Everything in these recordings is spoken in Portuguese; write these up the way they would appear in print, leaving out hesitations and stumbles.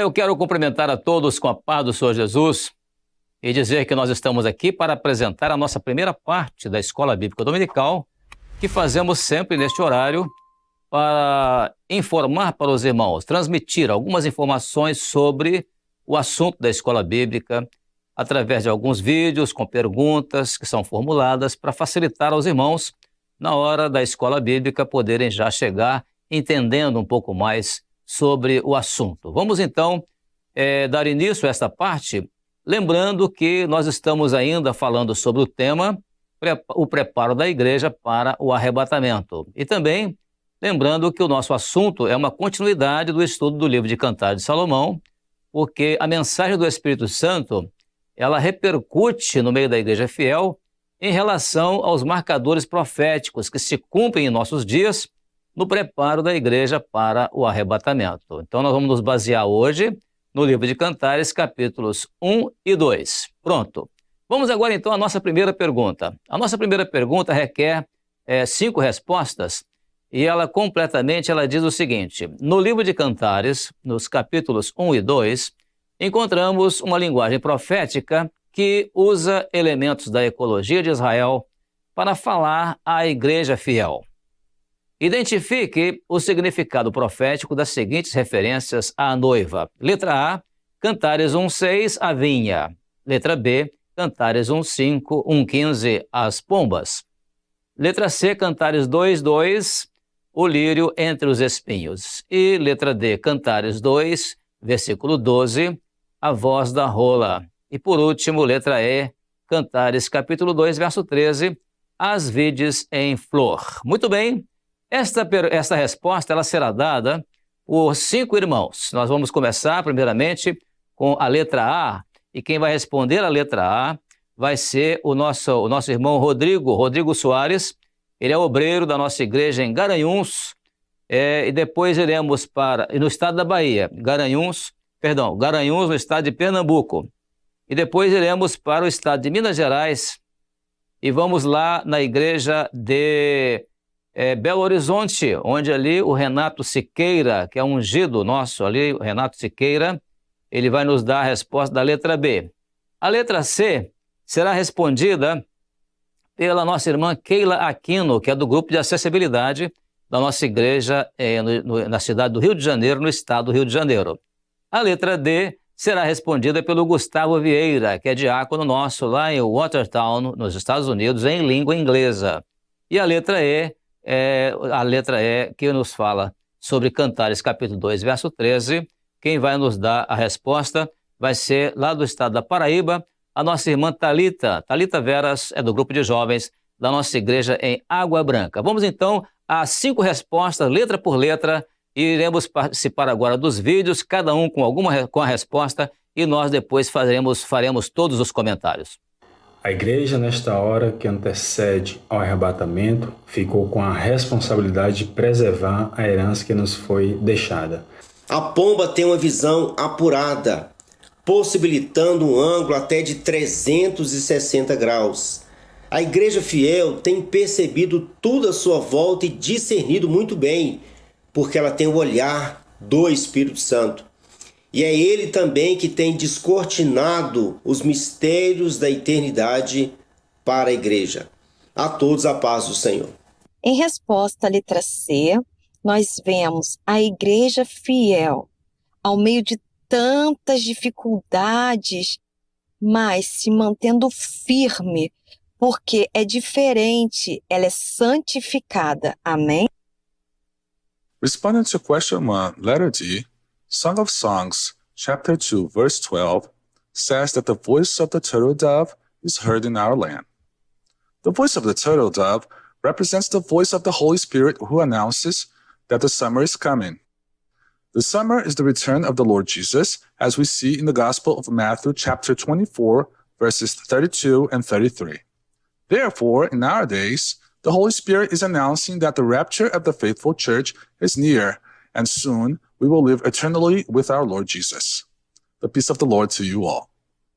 eu quero cumprimentar a todos com a paz do Senhor Jesus e dizer que nós estamos aqui para apresentar a nossa primeira parte da Escola Bíblica Dominical, que fazemos sempre neste horário para informar para os irmãos, transmitir algumas informações sobre o assunto da Escola Bíblica, através de alguns vídeos com perguntas que são formuladas para facilitar aos irmãos, na hora da Escola Bíblica, poderem já chegar entendendo um pouco mais sobre o assunto. Vamos então dar início a esta parte, lembrando que nós estamos ainda falando sobre o tema, o preparo da igreja para o arrebatamento. E também lembrando que o nosso assunto é uma continuidade do estudo do livro de Cantares de Salomão, porque a mensagem do Espírito Santo, ela repercute no meio da igreja fiel em relação aos marcadores proféticos que se cumprem em nossos dias no preparo da igreja para o arrebatamento. Então nós vamos nos basear hoje no livro de Cantares, capítulos 1 e 2. Pronto. Vamos agora então à nossa primeira pergunta. A nossa primeira pergunta requer 5 respostas e ela diz o seguinte: no livro de Cantares, nos capítulos 1 e 2, encontramos uma linguagem profética que usa elementos da ecologia de Israel para falar à igreja fiel. Identifique o significado profético das seguintes referências à noiva. Letra A, Cantares 1:6, a vinha. Letra B, Cantares 1:5, 1:15, as pombas. Letra C, Cantares 2:2, o lírio entre os espinhos. E letra D, Cantares 2, versículo 12, a voz da rola. E por último, letra E, Cantares capítulo 2, verso 13, as vides em flor. Muito bem, esta resposta ela será dada por 5 irmãos. Nós vamos começar primeiramente com a letra A, e quem vai responder a letra A vai ser o nosso irmão Rodrigo Soares. Ele é obreiro da nossa igreja em Garanhuns, e depois iremos no estado da Bahia, Garanhuns no estado de Pernambuco. E depois iremos para o estado de Minas Gerais e vamos lá na igreja de Belo Horizonte, onde ali o Renato Siqueira, que é um ungido nosso ali, o Renato Siqueira, ele vai nos dar a resposta da letra B. A letra C será respondida pela nossa irmã Keila Aquino, que é do grupo de acessibilidade da nossa igreja na cidade do Rio de Janeiro, no estado do Rio de Janeiro. A letra D será respondida pelo Gustavo Vieira, que é diácono nosso lá em Watertown, nos Estados Unidos, em língua inglesa. E a letra E que nos fala sobre Cantares capítulo 2, verso 13. Quem vai nos dar a resposta vai ser lá do estado da Paraíba, a nossa irmã Thalita Veras, é do grupo de jovens da nossa igreja em Água Branca. Vamos então às 5 respostas, letra por letra, e iremos participar agora dos vídeos, cada um com a resposta, e nós depois faremos todos os comentários. A igreja, nesta hora que antecede ao arrebatamento, ficou com a responsabilidade de preservar a herança que nos foi deixada. A pomba tem uma visão apurada, possibilitando um ângulo até de 360 graus. A igreja fiel tem percebido tudo à sua volta e discernido muito bem, porque ela tem o olhar do Espírito Santo. E é ele também que tem descortinado os mistérios da eternidade para a igreja. A todos a paz do Senhor. Em resposta à letra C, nós vemos a igreja fiel, ao meio de tantas dificuldades, mas se mantendo firme, porque é diferente, ela é santificada. Amém? Responding to question 1, letter D, Song of Songs, chapter 2, verse 12, says that the voice of the turtle dove is heard in our land. The voice of the turtle dove represents the voice of the Holy Spirit who announces that the summer is coming. The summer is the return of the Lord Jesus, as we see in the Gospel of Matthew chapter 24, verses 32 and 33. Therefore, in our days, the Holy Spirit is announcing that the rapture of the faithful church is near, and soon we will live eternally with our Lord Jesus. The peace of the Lord to you all.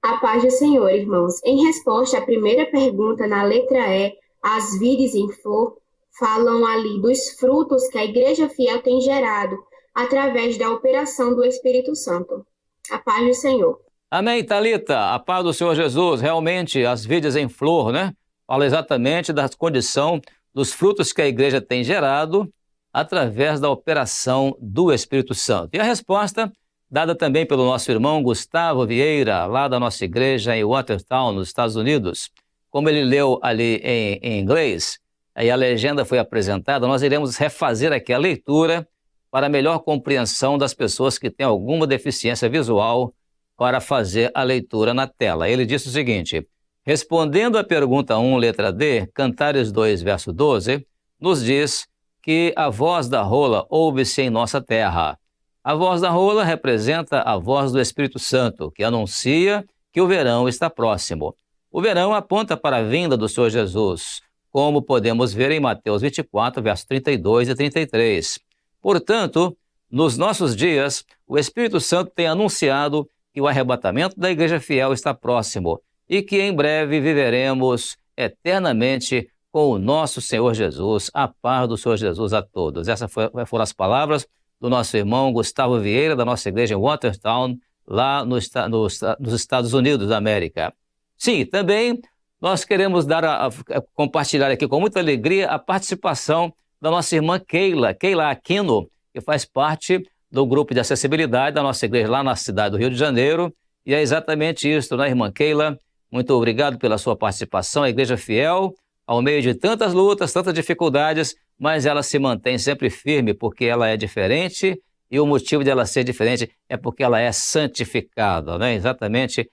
A paz do Senhor, irmãos. Em resposta à primeira pergunta, na letra E, as vides em flor, falam ali dos frutos que a igreja fiel tem gerado através da operação do Espírito Santo. A paz do Senhor. Amém, Thalita. A paz do Senhor Jesus. Realmente, as vidas em flor, né? Fala exatamente da condição dos frutos que a igreja tem gerado através da operação do Espírito Santo. E a resposta dada também pelo nosso irmão Gustavo Vieira, lá da nossa igreja em Watertown, nos Estados Unidos. Como ele leu ali em inglês, aí a legenda foi apresentada, nós iremos refazer aqui a leitura para melhor compreensão das pessoas que têm alguma deficiência visual para fazer a leitura na tela. Ele disse o seguinte: respondendo à pergunta 1, letra D, Cantares 2, verso 12, nos diz que a voz da rola ouve-se em nossa terra. A voz da rola representa a voz do Espírito Santo, que anuncia que o verão está próximo. O verão aponta para a vinda do Senhor Jesus, como podemos ver em Mateus 24, versos 32 e 33. Portanto, nos nossos dias, o Espírito Santo tem anunciado que o arrebatamento da igreja fiel está próximo e que em breve viveremos eternamente com o nosso Senhor Jesus. A paz do Senhor Jesus a todos. Essas foram as palavras do nosso irmão Gustavo Vieira, da nossa igreja em Watertown, lá nos Estados Unidos da América. Sim, também nós queremos compartilhar aqui com muita alegria a participação da nossa irmã Keila Aquino, que faz parte do grupo de acessibilidade da nossa igreja lá na cidade do Rio de Janeiro. E é exatamente isso, né, irmã Keila? Muito obrigado pela sua participação. A igreja fiel, ao meio de tantas lutas, tantas dificuldades, mas ela se mantém sempre firme porque ela é diferente, e o motivo de ela ser diferente é porque ela é santificada, né? Exatamente,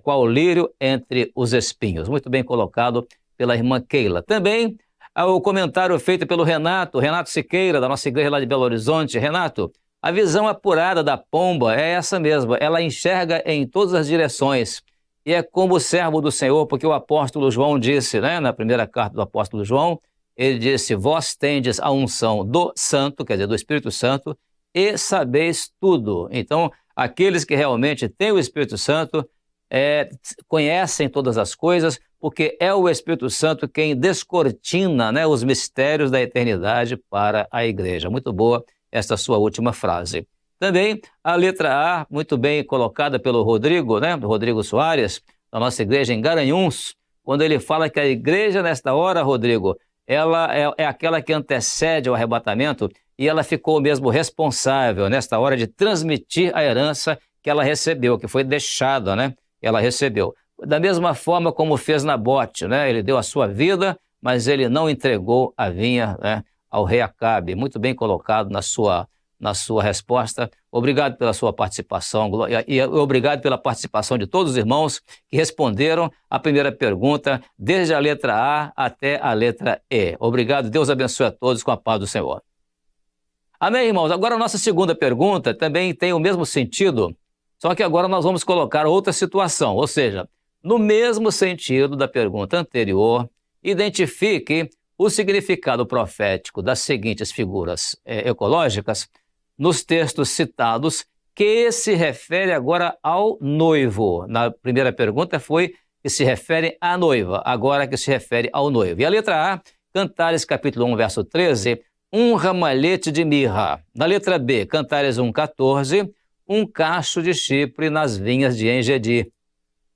qual lírio entre os espinhos. Muito bem colocado pela irmã Keila. Também o comentário feito pelo Renato Siqueira, da nossa igreja lá de Belo Horizonte. Renato, a visão apurada da pomba é essa mesma, ela enxerga em todas as direções. E é como o servo do Senhor, porque o apóstolo João disse, né, na primeira carta do apóstolo João, ele disse: vós tendes a unção do Santo, quer dizer, do Espírito Santo, e sabeis tudo. Então, aqueles que realmente têm o Espírito Santo conhecem todas as coisas, porque é o Espírito Santo quem descortina, né, os mistérios da eternidade para a igreja. Muito boa esta sua última frase. Também a letra A, muito bem colocada pelo Rodrigo, né, Rodrigo Soares, da nossa igreja em Garanhuns, quando ele fala que a igreja nesta hora, Rodrigo, ela é aquela que antecede o arrebatamento, e ela ficou mesmo responsável nesta hora de transmitir a herança que ela recebeu, que foi deixada, né? Ela recebeu. Da mesma forma como fez Nabote, né? Ele deu a sua vida, mas ele não entregou a vinha, né, ao rei Acabe. Muito bem colocado na sua resposta. Obrigado pela sua participação e obrigado pela participação de todos os irmãos que responderam a primeira pergunta, desde a letra A até a letra E. Obrigado, Deus abençoe a todos com a paz do Senhor. Amém, irmãos? Agora a nossa segunda pergunta também tem o mesmo sentido, só que agora nós vamos colocar outra situação, ou seja, no mesmo sentido da pergunta anterior, identifique o significado profético das seguintes figuras ecológicas nos textos citados, que se refere agora ao noivo. Na primeira pergunta foi que se refere à noiva, agora que se refere ao noivo. E a letra A, Cantares capítulo 1, verso 13, um ramalhete de mirra. Na letra B, Cantares 1:14, um cacho de chipre nas vinhas de Engedi.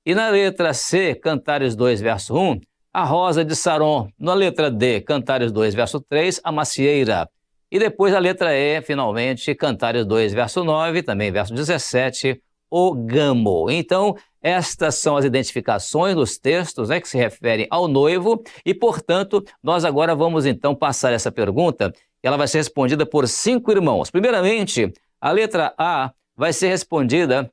E na letra C, Cantares 2, verso 1, a rosa de Saron. Na letra D, Cantares 2, verso 3, a macieira. E depois a letra E, finalmente, Cantares 2, verso 9, também verso 17, o gamo. Então, estas são as identificações dos textos, né, que se referem ao noivo, e, portanto, nós agora vamos, então, passar essa pergunta. Ela vai ser respondida por 5 irmãos. Primeiramente, a letra A vai ser respondida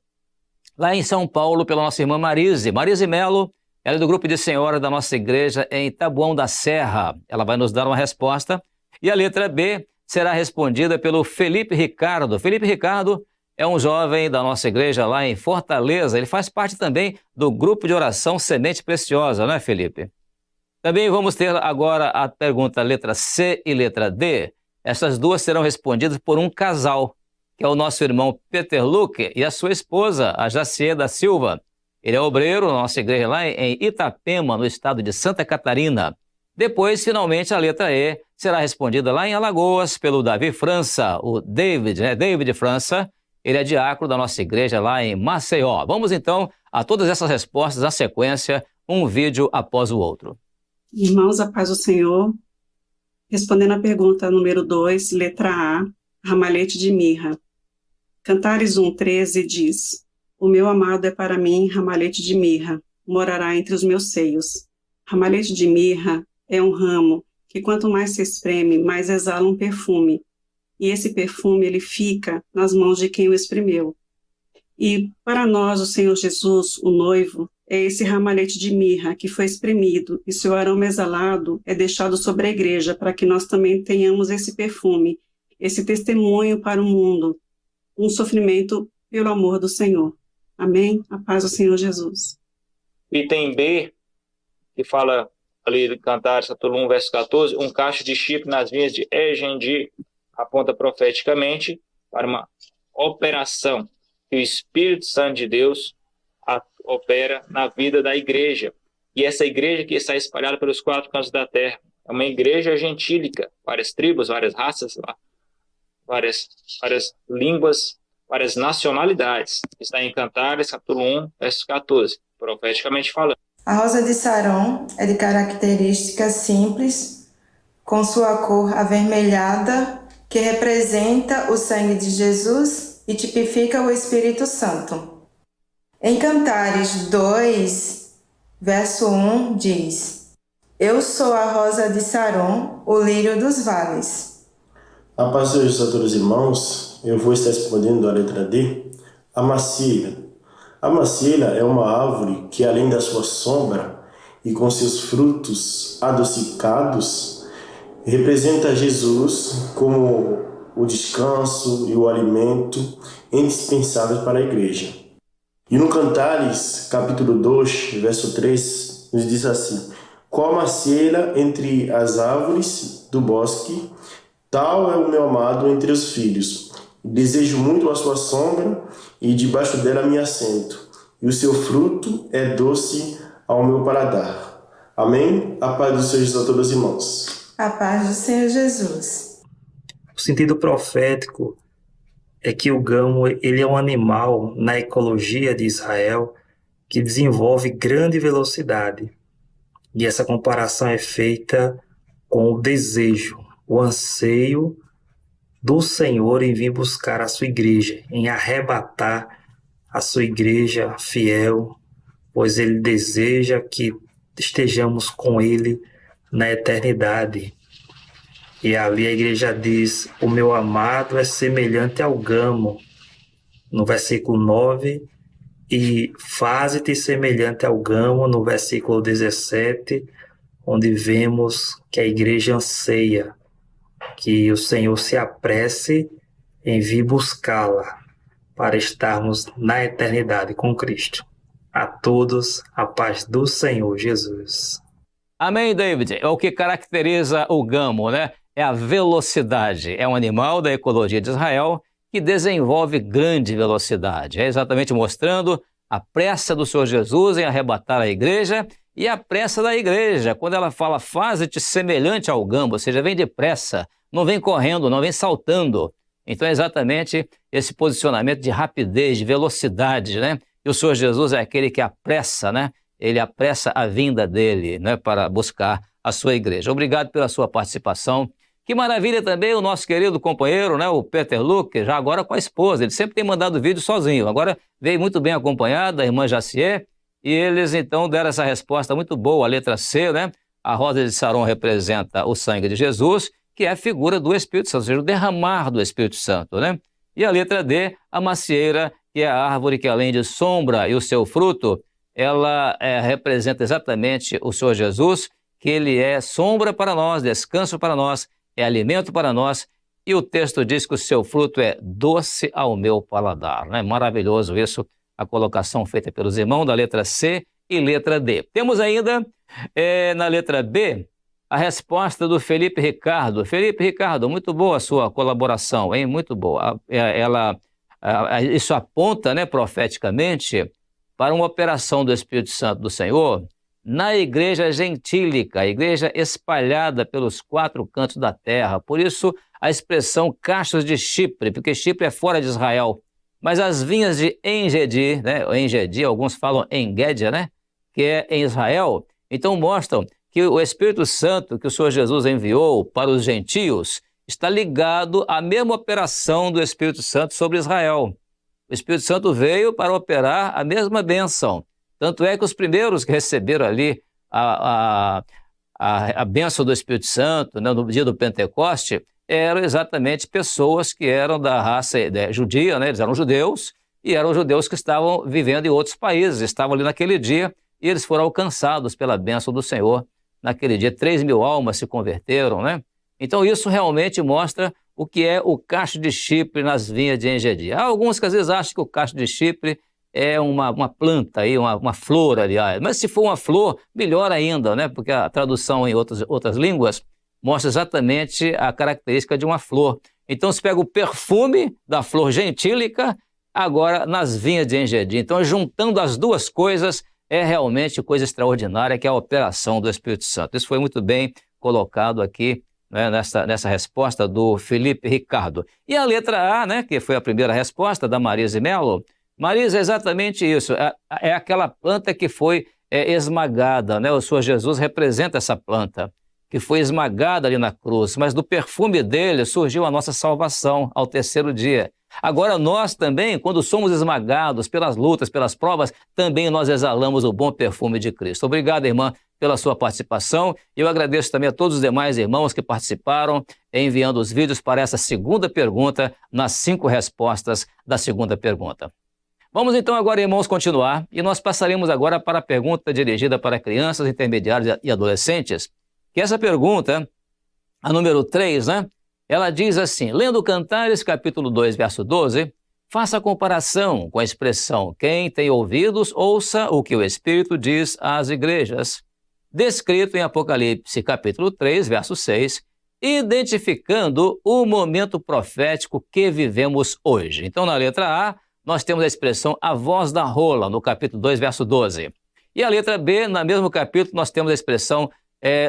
lá em São Paulo pela nossa irmã Marise Melo. Ela é do grupo de senhoras da nossa igreja em Taboão da Serra. Ela vai nos dar uma resposta. E a letra B será respondida pelo Felipe Ricardo. Felipe Ricardo é um jovem da nossa igreja lá em Fortaleza. Ele faz parte também do grupo de oração Semente Preciosa, não é, Felipe? Também vamos ter agora a pergunta letra C e letra D. Essas duas serão respondidas por um casal, que é o nosso irmão Peter Luque e a sua esposa, a Jaciê da Silva. Ele é obreiro na nossa igreja lá em Itapema, no estado de Santa Catarina. Depois, finalmente, a letra E será respondida lá em Alagoas pelo Davi França, o David, né? David França, Ele é diácono da nossa igreja lá em Maceió. Vamos então a todas essas respostas, na sequência, um vídeo após o outro. Irmãos, a paz do Senhor. Respondendo à pergunta número 2, letra A, ramalhete de mirra. Cantares 1:13 diz: O meu amado é para mim ramalhete de mirra, morará entre os meus seios. Ramalhete de mirra é um ramo que quanto mais se espreme, mais exala um perfume. E esse perfume, ele fica nas mãos de quem o espremeu. E para nós, o Senhor Jesus, o noivo, é esse ramalhete de mirra que foi espremido, e seu aroma exalado é deixado sobre a igreja, para que nós também tenhamos esse perfume, esse testemunho para o mundo, um sofrimento pelo amor do Senhor. Amém? A paz do Senhor Jesus. Item B, que fala ali de Cantares, capítulo 1, verso 14, um cacho de chipre nas vinhas de Engendi, aponta profeticamente para uma operação que o Espírito Santo de Deus opera na vida da igreja. E essa igreja que está espalhada pelos 4 cantos da terra é uma igreja gentílica, várias tribos, várias raças, várias línguas, várias nacionalidades. Está em Cantares, capítulo 1, verso 14, profeticamente falando. A rosa de Saron é de características simples, com sua cor avermelhada, que representa o sangue de Jesus e tipifica o Espírito Santo. Em Cantares 2, verso 1, diz: Eu sou a rosa de Saron, o lírio dos vales. A paz de Jesus a todos os irmãos, eu vou estar respondendo a letra D, a macieira. A macieira é uma árvore que, além da sua sombra e com seus frutos adocicados, representa Jesus como o descanso e o alimento indispensáveis para a igreja. E no Cantares, capítulo 2, verso 3, nos diz assim: Qual a macieira entre as árvores do bosque, tal é o meu amado entre os filhos. Desejo muito a sua sombra, e debaixo dela me assento, e o seu fruto é doce ao meu paladar. Amém? A paz do Senhor Jesus a todos os irmãos. A paz do Senhor Jesus. O sentido profético é que o gamo ele é um animal na ecologia de Israel que desenvolve grande velocidade. E essa comparação é feita com o desejo, o anseio do Senhor em vir buscar a sua igreja, em arrebatar a sua igreja fiel, pois ele deseja que estejamos com ele na eternidade. E ali a igreja diz: o meu amado é semelhante ao gamo, no versículo 9, e faze-te semelhante ao gamo, no versículo 17, onde vemos que a igreja anseia que o Senhor se apresse em vir buscá-la para estarmos na eternidade com Cristo. A todos, a paz do Senhor Jesus. Amém, David. É o que caracteriza o gamo, né? É a velocidade. É um animal da ecologia de Israel que desenvolve grande velocidade. É exatamente mostrando a pressa do Senhor Jesus em arrebatar a igreja e a pressa da igreja. Quando ela fala, faze-te semelhante ao gamo, ou seja, vem depressa, não vem correndo, não vem saltando. Então é exatamente esse posicionamento de rapidez, de velocidade, né? E o Senhor Jesus é aquele que apressa, né? Ele apressa a vinda dele, né, para buscar a sua igreja. Obrigado pela sua participação. Que maravilha também o nosso querido companheiro, né, o Peter Luque, já agora com a esposa. Ele sempre tem mandado vídeo sozinho. Agora veio muito bem acompanhado da irmã Jacier, e eles então deram essa resposta muito boa, a letra C, né? A rosa de Saron representa o sangue de Jesus, que é a figura do Espírito Santo, ou seja, o derramar do Espírito Santo, né? E a letra D, a macieira, que é a árvore que além de sombra e o seu fruto, ela representa exatamente o Senhor Jesus, que ele é sombra para nós, descanso para nós, é alimento para nós, e o texto diz que o seu fruto é doce ao meu paladar, né? Maravilhoso isso, a colocação feita pelos irmãos da letra C e letra D. Temos ainda, na letra B, a resposta do Felipe Ricardo. Felipe Ricardo, muito boa a sua colaboração, hein? Muito boa. Isso aponta, né, profeticamente, para uma operação do Espírito Santo do Senhor na igreja gentílica, a igreja espalhada pelos 4 cantos da terra. Por isso, a expressão cachos de Chipre, porque Chipre é fora de Israel, Mas as vinhas de En-Gedi, né? En-Gedi, alguns falam En-Gedi, né? Que é em Israel, então mostram que o Espírito Santo que o Senhor Jesus enviou para os gentios está ligado à mesma operação do Espírito Santo sobre Israel. O Espírito Santo veio para operar a mesma bênção. Tanto é que os primeiros que receberam ali a bênção do Espírito Santo, né, no dia do Pentecoste, eram exatamente pessoas que eram da raça judia, né? Eles eram judeus, e eram judeus que estavam vivendo em outros países, estavam ali naquele dia, e eles foram alcançados pela bênção do Senhor. Naquele dia, 3.000 almas se converteram, né? Então isso realmente mostra o que é o cacho de Chipre nas vinhas de En-Gedi. Há alguns que às vezes acham que o cacho de Chipre é uma planta, aí, uma flor, aliás. Mas se for uma flor, melhor ainda, né? Porque a tradução em outras línguas mostra exatamente a característica de uma flor. Então se pega o perfume da flor gentílica, agora nas vinhas de En-Gedi. Então juntando as duas coisas, é realmente coisa extraordinária, que é a operação do Espírito Santo. Isso foi muito bem colocado aqui, né, nessa resposta do Felipe Ricardo. E a letra A, né, que foi a primeira resposta da Marisa Melo. Marisa, é exatamente isso. É aquela planta que foi esmagada, né? O Senhor Jesus representa essa planta, que foi esmagada ali na cruz, mas do perfume dele surgiu a nossa salvação ao terceiro dia. Agora nós também, quando somos esmagados pelas lutas, pelas provas, também nós exalamos o bom perfume de Cristo. Obrigado, irmã, pela sua participação. E eu agradeço também a todos os demais irmãos que participaram, enviando os vídeos para essa segunda pergunta, nas 5 respostas da segunda pergunta. Vamos então agora, irmãos, continuar, e nós passaremos agora para a pergunta dirigida para crianças, intermediários e adolescentes, que essa pergunta, a número 3, né? Ela diz assim: lendo Cantares, capítulo 2, verso 12, faça a comparação com a expressão quem tem ouvidos, ouça o que o Espírito diz às igrejas, descrito em Apocalipse, capítulo 3, verso 6, identificando o momento profético que vivemos hoje. Então, na letra A, nós temos a expressão a voz da rola, no capítulo 2, verso 12. E a letra B, no mesmo capítulo, nós temos a expressão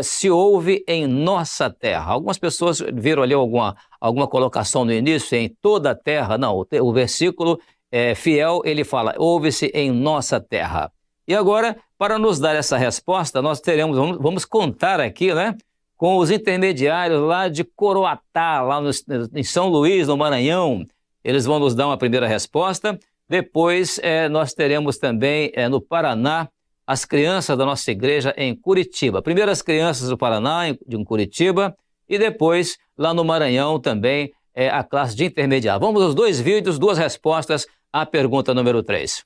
se ouve em nossa terra. Algumas pessoas viram ali alguma colocação no início, em toda a terra. Não, o versículo fiel, ele fala, ouve-se em nossa terra. E agora, para nos dar essa resposta, nós vamos contar aqui, né, com os intermediários lá de Coroatá, lá em São Luís, no Maranhão. Eles vão nos dar uma primeira resposta. Depois, nós teremos também no Paraná, as crianças da nossa igreja em Curitiba. Primeiro as crianças do Paraná, de Curitiba, e depois, lá no Maranhão, também a classe de intermediário. Vamos aos 2 vídeos, 2 respostas à pergunta número 3.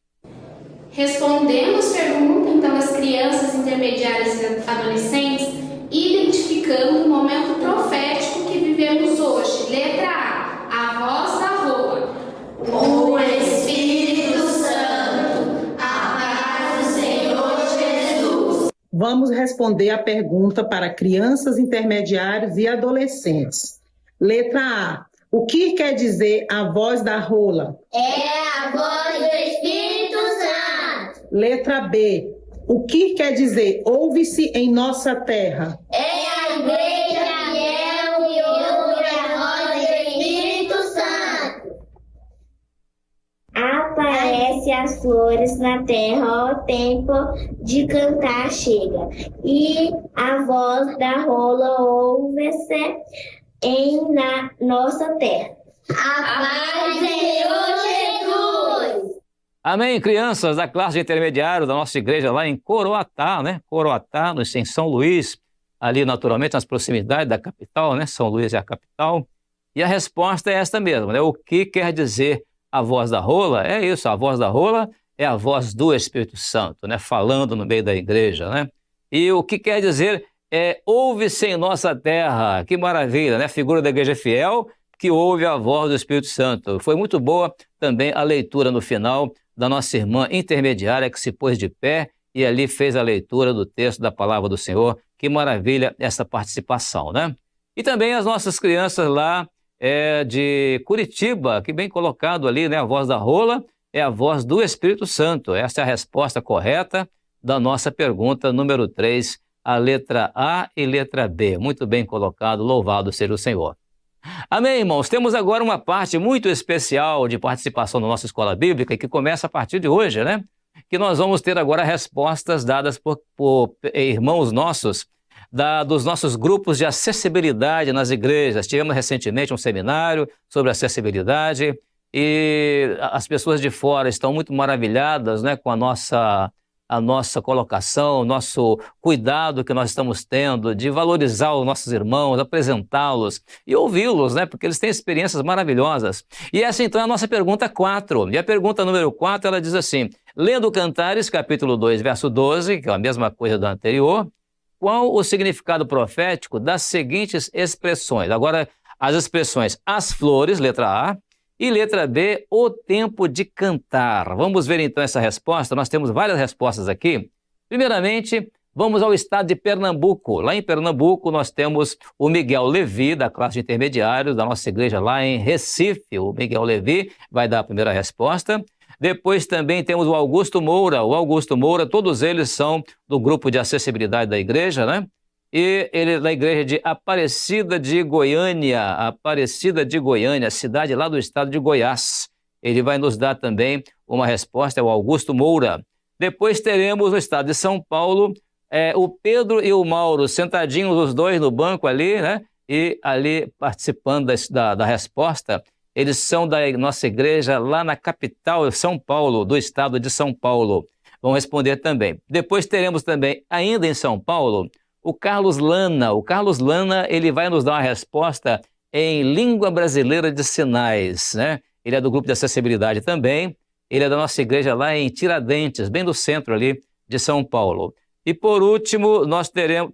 Respondemos pergunta, então, as crianças intermediárias e adolescentes, identificando o momento profético que vivemos hoje. Letra A voz da rola. O Espírito Santo, a paz do Senhor Jesus. Vamos responder a pergunta para crianças, intermediários e adolescentes. Letra A. O que quer dizer a voz da rola? É a voz do Espírito Santo. Letra B. O que quer dizer ouve-se em nossa terra? É a igreja fiel que ouve a voz do Espírito Santo. Aparece as flores na terra, o tempo de cantar chega. E a voz da rola ouve-se na nossa terra. A paz do Senhor Jesus. Amém, crianças da classe de intermediário da nossa igreja lá em Coroatá, né? Coroatá, em São Luís, ali naturalmente nas proximidades da capital, né? São Luís é a capital. E a resposta é esta mesmo, né? O que quer dizer a voz da rola? É isso, a voz da rola é a voz do Espírito Santo, né? Falando no meio da igreja, né? E o que quer dizer ouve-se em nossa terra. Que maravilha, né? Figura da igreja fiel que ouve a voz do Espírito Santo. Foi muito boa também a leitura no final da nossa irmã intermediária que se pôs de pé e ali fez a leitura do texto da palavra do Senhor. Que maravilha essa participação, né? E também as nossas crianças lá de Curitiba, que bem colocado ali, né? A voz da rola é a voz do Espírito Santo. Essa é a resposta correta da nossa pergunta número 3, a letra A e letra B. Muito bem colocado, louvado seja o Senhor. Amém, irmãos? Temos agora uma parte muito especial de participação da nossa escola bíblica que começa a partir de hoje, né? Que nós vamos ter agora respostas dadas por irmãos nossos dos nossos grupos de acessibilidade nas igrejas. Tivemos recentemente um seminário sobre acessibilidade e as pessoas de fora estão muito maravilhadas, né, com a nossa colocação, o nosso cuidado que nós estamos tendo de valorizar os nossos irmãos, apresentá-los e ouvi-los, né, porque eles têm experiências maravilhosas. E essa então é a nossa pergunta 4. E a pergunta número 4, ela diz assim: lendo Cantares, capítulo 2, verso 12, que é a mesma coisa da anterior, qual o significado profético das seguintes expressões? Agora, as expressões as flores, letra A, e letra B, o tempo de cantar. Vamos ver então essa resposta. Nós temos várias respostas aqui. Primeiramente, vamos ao estado de Pernambuco. Lá em Pernambuco, nós temos o Miguel Levi, da classe de intermediários da nossa igreja lá em Recife. O Miguel Levi vai dar a primeira resposta. Depois também temos o Augusto Moura. O Augusto Moura, todos eles são do grupo de acessibilidade da igreja, né? E ele é da igreja de Aparecida de Goiânia, cidade lá do estado de Goiás. Ele vai nos dar também uma resposta, é o Augusto Moura. Depois teremos no estado de São Paulo, o Pedro e o Mauro, sentadinhos os dois no banco ali, né? E ali participando da resposta. Eles são da nossa igreja lá na capital, São Paulo, do estado de São Paulo. Vão responder também. Depois teremos também, ainda em São Paulo, o Carlos Lana. O Carlos Lana, ele vai nos dar uma resposta em língua brasileira de sinais, né? Ele é do grupo de acessibilidade também. Ele é da nossa igreja lá em Tiradentes, bem no centro ali de São Paulo. E por último, nós teremos,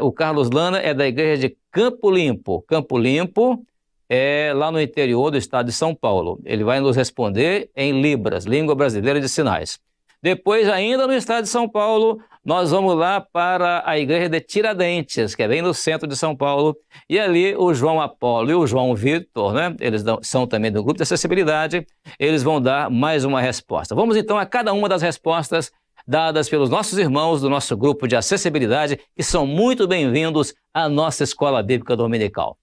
o Carlos Lana é da igreja de Campo Limpo. Campo Limpo é lá no interior do estado de São Paulo. Ele vai nos responder em Libras, língua brasileira de sinais. Depois, ainda no estado de São Paulo, nós vamos lá para a igreja de Tiradentes, que é bem no centro de São Paulo, e ali o João Apolo e o João Vitor, né? Eles são também do grupo de acessibilidade, eles vão dar mais uma resposta. Vamos então a cada uma das respostas dadas pelos nossos irmãos do nosso grupo de acessibilidade, que são muito bem-vindos à nossa escola bíblica dominical.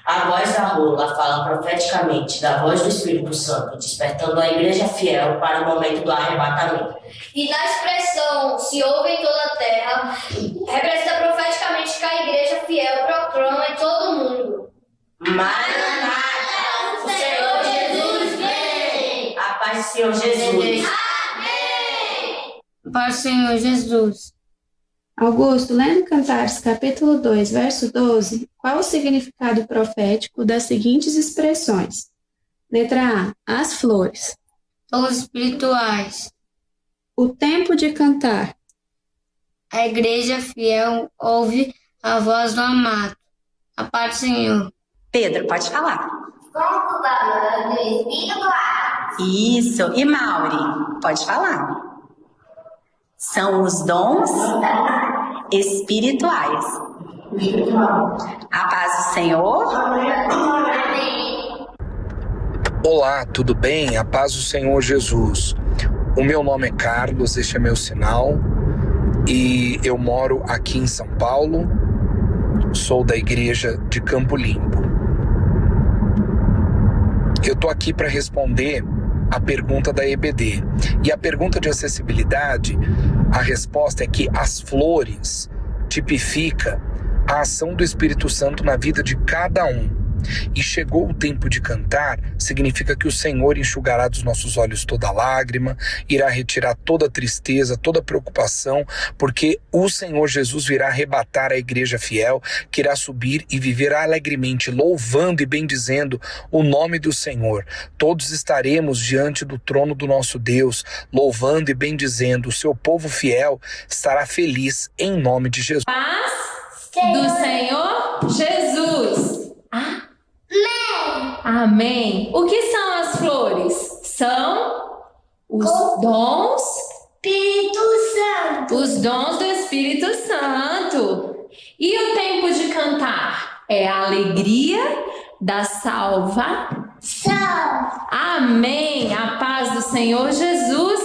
A voz da rola fala profeticamente da voz do Espírito Santo, despertando a igreja fiel para o momento do arrebatamento. E na expressão se ouve em toda a terra, representa profeticamente que a igreja fiel proclama em todo o mundo: Maranata, o Senhor Jesus vem! A paz do Senhor Jesus. Amém! Paz do Senhor Jesus. Augusto, lendo Cantares, capítulo 2, verso 12, qual o significado profético das seguintes expressões? Letra A, as flores. Os espirituais. O tempo de cantar. A igreja fiel ouve a voz do amado. A paz do Senhor. Pedro, pode falar. Concubana do Espírito. Isso. E Mauri, pode falar. São os dons espirituais. A paz do Senhor. Olá, tudo bem? A paz do Senhor Jesus. O meu nome é Carlos, este é meu sinal e eu moro aqui em São Paulo. Sou da igreja de Campo Limpo. Eu tô aqui para responder a pergunta da EBD. E a pergunta de acessibilidade, a resposta é que as flores tipifica a ação do Espírito Santo na vida de cada um. E chegou o tempo de cantar, significa que o Senhor enxugará dos nossos olhos toda lágrima, irá retirar toda tristeza, toda preocupação, porque o Senhor Jesus virá arrebatar a igreja fiel, que irá subir e viver alegremente, louvando e bendizendo o nome do Senhor. Todos estaremos diante do trono do nosso Deus, louvando e bendizendo. O seu povo fiel estará feliz em nome de Jesus. Paz do Senhor Jesus. Amém. Amém. O que são as flores? São os dons Espírito Santo. Os dons do Espírito Santo. E o tempo de cantar? É a alegria da salvação. Amém. A paz do Senhor Jesus.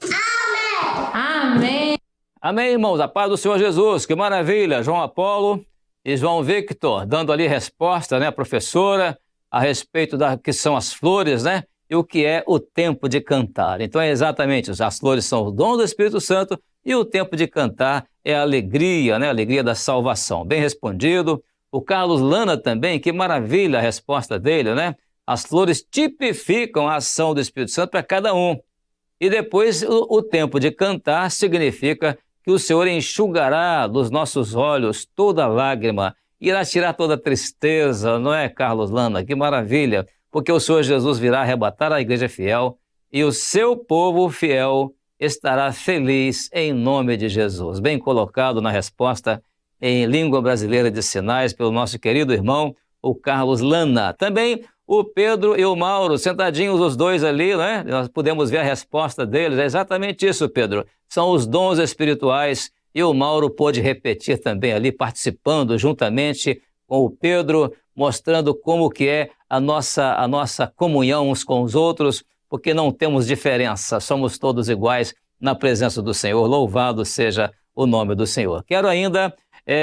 Amém. Amém. Amém, irmãos. A paz do Senhor Jesus. Que maravilha. João Apolo E João Victor dando ali resposta, né, a professora, a respeito da que são as flores, né, e o que é o tempo de cantar. Então é exatamente isso, as flores são o dom do Espírito Santo e o tempo de cantar é a alegria, né, a alegria da salvação. Bem respondido. O Carlos Lana também, que maravilha a resposta dele, né? As flores tipificam a ação do Espírito Santo para cada um. E depois o tempo de cantar significa que o Senhor enxugará dos nossos olhos toda lágrima, irá tirar toda tristeza, não é, Carlos Lana? Que maravilha, porque o Senhor Jesus virá arrebatar a igreja fiel e o seu povo fiel estará feliz em nome de Jesus. Bem colocado na resposta em língua brasileira de sinais pelo nosso querido irmão, o Carlos Lana. Também o Pedro e o Mauro, sentadinhos os dois ali, né? Nós podemos ver a resposta deles. É exatamente isso, Pedro. São os dons espirituais e o Mauro pôde repetir também ali, participando juntamente com o Pedro, mostrando como que é a nossa comunhão uns com os outros, porque não temos diferença, somos todos iguais na presença do Senhor. Louvado seja o nome do Senhor. Quero ainda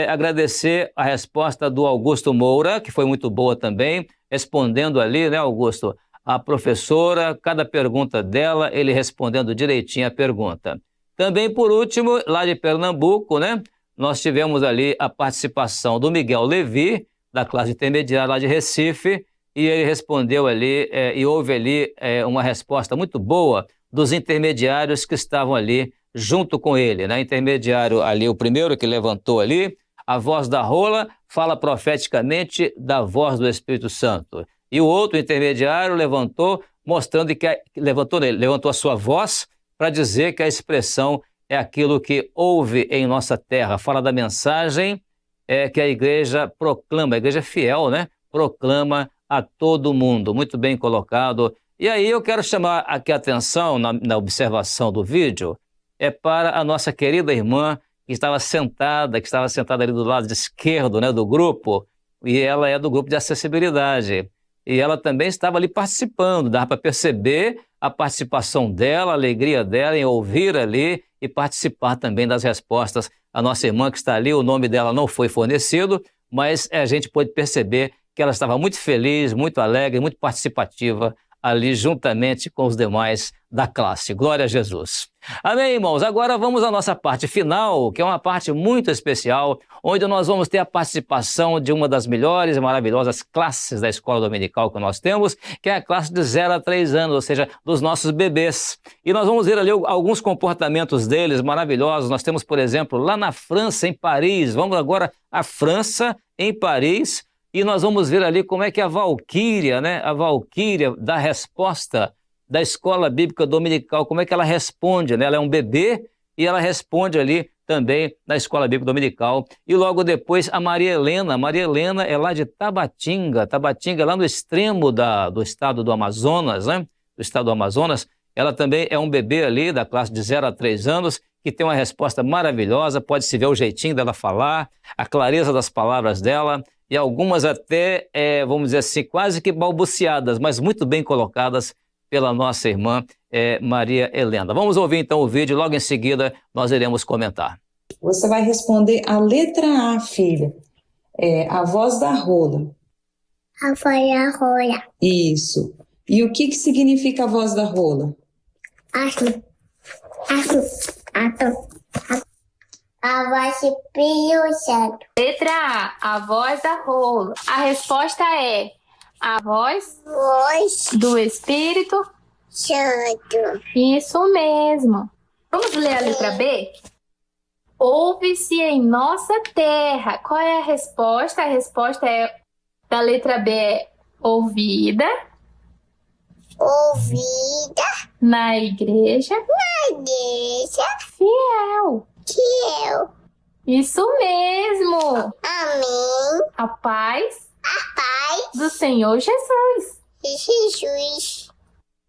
agradecer a resposta do Augusto Moura, que foi muito boa também, respondendo ali, né, Augusto, a professora, cada pergunta dela, ele respondendo direitinho a pergunta. Também, por último, lá de Pernambuco, né, nós tivemos ali a participação do Miguel Levi, da classe intermediária lá de Recife, e ele respondeu ali, e houve ali uma resposta muito boa dos intermediários que estavam ali junto com ele, né? Intermediário ali, o primeiro que levantou ali, a voz da rola fala profeticamente da voz do Espírito Santo. E o outro intermediário levantou, mostrando que levantou a sua voz para dizer que a expressão é aquilo que houve em nossa terra. Fala da mensagem que a igreja proclama, a igreja fiel, né? Proclama a todo mundo. Muito bem colocado. E aí eu quero chamar aqui a atenção na observação do vídeo, para a nossa querida irmã que estava sentada ali do lado esquerdo, né, do grupo, e ela é do grupo de acessibilidade. E ela também estava ali participando, dava para perceber a participação dela, a alegria dela em ouvir ali e participar também das respostas. A nossa irmã que está ali, o nome dela não foi fornecido, mas a gente pôde perceber que ela estava muito feliz, muito alegre, muito participativa ali juntamente com os demais da classe. Glória a Jesus. Amém, irmãos? Agora vamos à nossa parte final, que é uma parte muito especial, onde nós vamos ter a participação de uma das melhores e maravilhosas classes da escola dominical que nós temos, que é a classe de 0 a 3 anos, ou seja, dos nossos bebês. E nós vamos ver ali alguns comportamentos deles maravilhosos. Nós temos, por exemplo, lá na França, em Paris. Vamos agora à França, em Paris, e nós vamos ver ali como é que a Valquíria, né? A Valquíria dá resposta da escola bíblica dominical, como é que ela responde, né? Ela é um bebê e ela responde ali também na escola bíblica dominical. E logo depois a Maria Helena é lá de Tabatinga lá no extremo do estado do Amazonas, né? Do estado do Amazonas. Ela também é um bebê ali da classe de 0 a 3 anos, que tem uma resposta maravilhosa, pode-se ver o jeitinho dela falar, a clareza das palavras dela, e algumas até, vamos dizer assim, quase que balbuciadas, mas muito bem colocadas pela nossa irmã Maria Helena. Vamos ouvir então o vídeo, logo em seguida nós iremos comentar. Você vai responder a letra A, filha. A voz da rola. A voz da rola. Isso. E o que significa a voz da rola? A voz do Espírito Santo. Letra A voz da rola. A resposta é a voz do Espírito Santo. Isso mesmo. Vamos ler a letra B? Ouve-se em nossa terra. Qual é a resposta? A resposta da letra B é ouvida. Ouvida. Na igreja. Fiel. Isso mesmo. Amém. A paz do Senhor Jesus.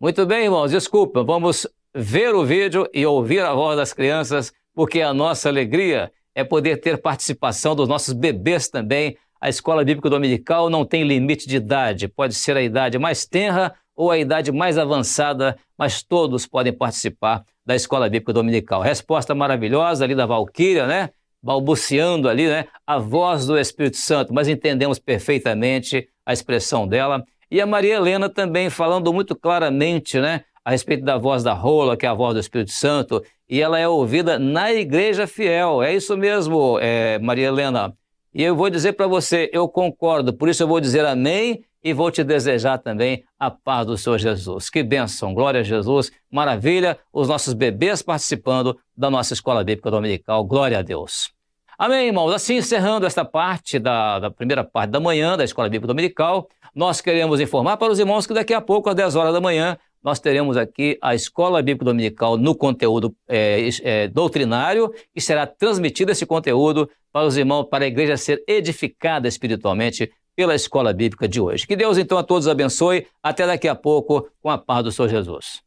Muito bem, irmãos, desculpa, vamos ver o vídeo e ouvir a voz das crianças, porque a nossa alegria é poder ter participação dos nossos bebês também. A escola bíblica dominical não tem limite de idade, pode ser a idade mais tenra ou a idade mais avançada, mas todos podem participar da escola bíblica dominical. Resposta maravilhosa ali da Valquíria, né? balbuciando ali, né? A voz do Espírito Santo, mas entendemos perfeitamente a expressão dela. E a Maria Helena também falando muito claramente, né? A respeito da voz da rola, que é a voz do Espírito Santo, e ela é ouvida na igreja fiel. É isso mesmo, Maria Helena. E eu vou dizer para você, eu concordo, por isso eu vou dizer amém e vou te desejar também a paz do Senhor Jesus. Que bênção, glória a Jesus, maravilha, os nossos bebês participando da nossa Escola Bíblica Dominical, glória a Deus. Amém, irmãos? Assim, encerrando esta parte da primeira parte da manhã da Escola Bíblica Dominical, nós queremos informar para os irmãos que daqui a pouco, às 10 horas da manhã, nós teremos aqui a Escola Bíblica Dominical no conteúdo doutrinário, e será transmitido esse conteúdo para os irmãos, para a igreja ser edificada espiritualmente pela Escola Bíblica de hoje. Que Deus, então, a todos abençoe. Até daqui a pouco, com a paz do Senhor Jesus.